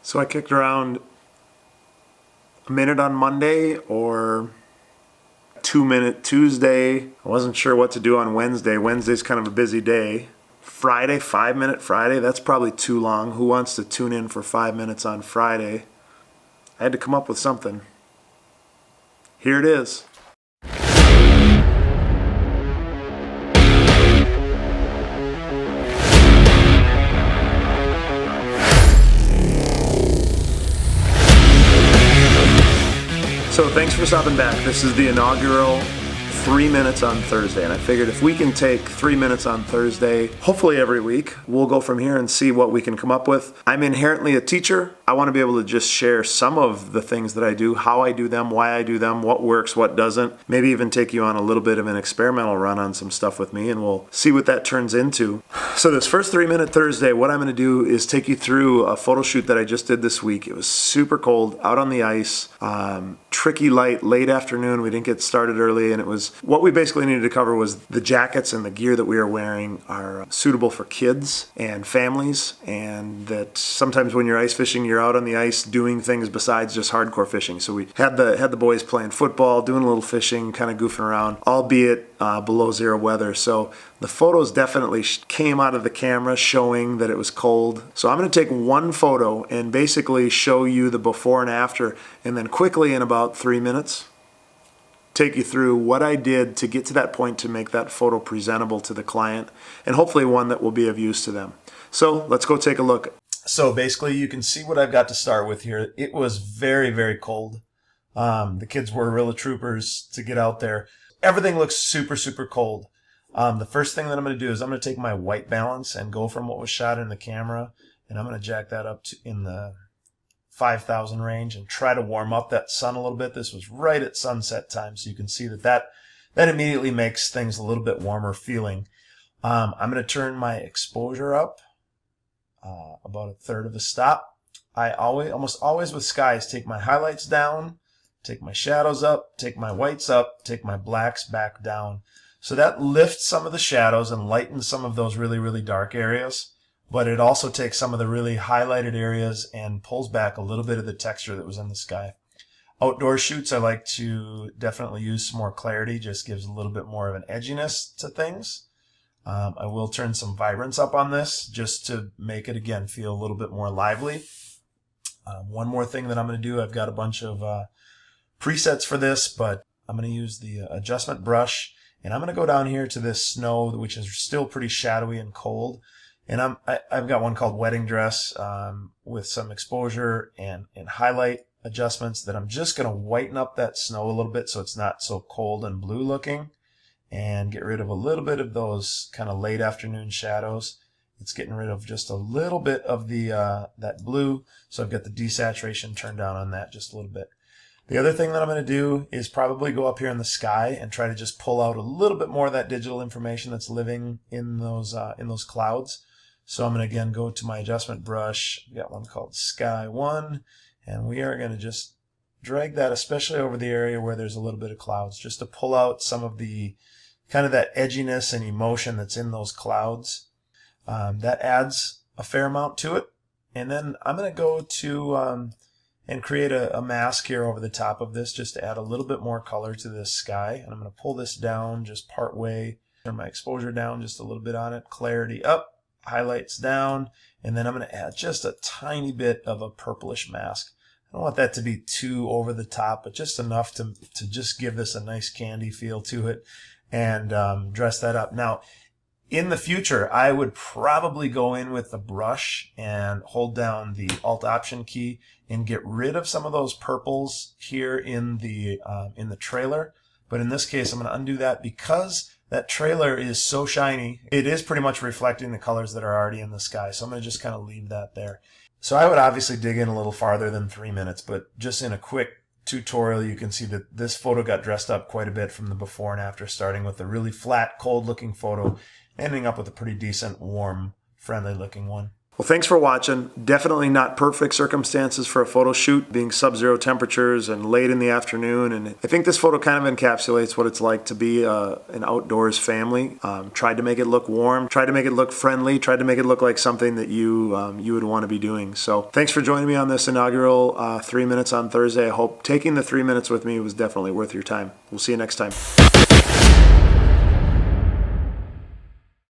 So I kicked around a minute on Monday or 2-minute Tuesday. I wasn't sure what to do on Wednesday. Wednesday's kind of a busy day. Friday, 5-minute Friday, that's probably too long. Who wants to tune in for 5 minutes on Friday? I had to come up with something. Here it is. So thanks for stopping back. This is the inaugural 3 minutes on Thursday, and I figured if we can take 3 minutes on Thursday, hopefully every week, we'll go from here and see what we can come up with. I'm inherently a teacher. I want to be able to just share some of the things that I do, how I do them, why I do them, what works, what doesn't. Maybe even take you on a little bit of an experimental run on some stuff with me, and we'll see what that turns into. So this first 3 minute Thursday, what I'm going to do is take you through a photo shoot that I just did this week. It was super cold, out on the ice, tricky light, late afternoon. We didn't get started early, and it was what we basically needed to cover was the jackets and the gear that we are wearing are suitable for kids and families, and that sometimes when you're ice fishing, you're out on the ice doing things besides just hardcore fishing. So we had the boys playing football, doing a little fishing, kind of goofing around, albeit below zero weather. So the photos definitely came out of the camera showing that it was cold. So I'm going to take one photo and basically show you the before and after, and then quickly in about 3 minutes, take you through what I did to get to that point to make that photo presentable to the client, and hopefully one that will be of use to them. So let's go take a look. So basically you can see what I've got to start with here. It was very, very cold. The kids were real troopers to get out there. Everything looks super, super cold. The first thing that I'm going to do is I'm going to take my white balance and go from what was shot in the camera, and I'm going to jack that up to in the 5,000 range and try to warm up that sun a little bit. This was right at sunset time, so you can see that immediately makes things a little bit warmer feeling. I'm going to turn my exposure up about a third of a stop. I almost always with skies take my highlights down, take my shadows up, take my whites up, take my blacks back down. So that lifts some of the shadows and lightens some of those really, really dark areas. But it also takes some of the really highlighted areas and pulls back a little bit of the texture that was in the sky. Outdoor shoots, I like to definitely use some more clarity, just gives a little bit more of an edginess to things. I will turn some vibrance up on this just to make it, again, feel a little bit more lively. One more thing that I'm going to do, I've got a bunch of presets for this, but I'm going to use the adjustment brush, and I'm going to go down here to this snow, which is still pretty shadowy and cold. And I've got one called Wedding Dress with some exposure and highlight adjustments that I'm just going to whiten up that snow a little bit so it's not so cold and blue looking, and get rid of a little bit of those kind of late afternoon shadows. It's getting rid of just a little bit of the that blue, so I've got the desaturation turned down on that just a little bit. The other thing that I'm going to do is probably go up here in the sky and try to just pull out a little bit more of that digital information that's living in those clouds. So I'm going to again go to my adjustment brush. I've got one called Sky 1, and we are going to just drag that, especially over the area where there's a little bit of clouds, just to pull out some of the kind of that edginess and emotion that's in those clouds. That adds a fair amount to it. And then I'm going to go to and create a mask here over the top of this just to add a little bit more color to this sky. And I'm going to pull this down just part way, turn my exposure down just a little bit on it, clarity up, highlights down, and then I'm going to add just a tiny bit of a purplish mask. I don't want that to be too over the top, but just enough to just give this a nice candy feel to it, and dress that up. Now, in the future, I would probably go in with the brush and hold down the Alt-Option key and get rid of some of those purples here in the trailer. But in this case, I'm going to undo that because that trailer is so shiny. It is pretty much reflecting the colors that are already in the sky. So I'm going to just kind of leave that there. So I would obviously dig in a little farther than 3 minutes, but just in a quick tutorial, you can see that this photo got dressed up quite a bit from the before and after, starting with a really flat, cold looking photo, ending up with a pretty decent, warm, friendly looking one. Well, thanks for watching. Definitely not perfect circumstances for a photo shoot, being sub-zero temperatures and late in the afternoon. And I think this photo kind of encapsulates what it's like to be an outdoors family. Tried to make it look warm, tried to make it look friendly, tried to make it look like something that you would want to be doing. So thanks for joining me on this inaugural 3 minutes on Thursday. I hope taking the 3 minutes with me was definitely worth your time. We'll see you next time.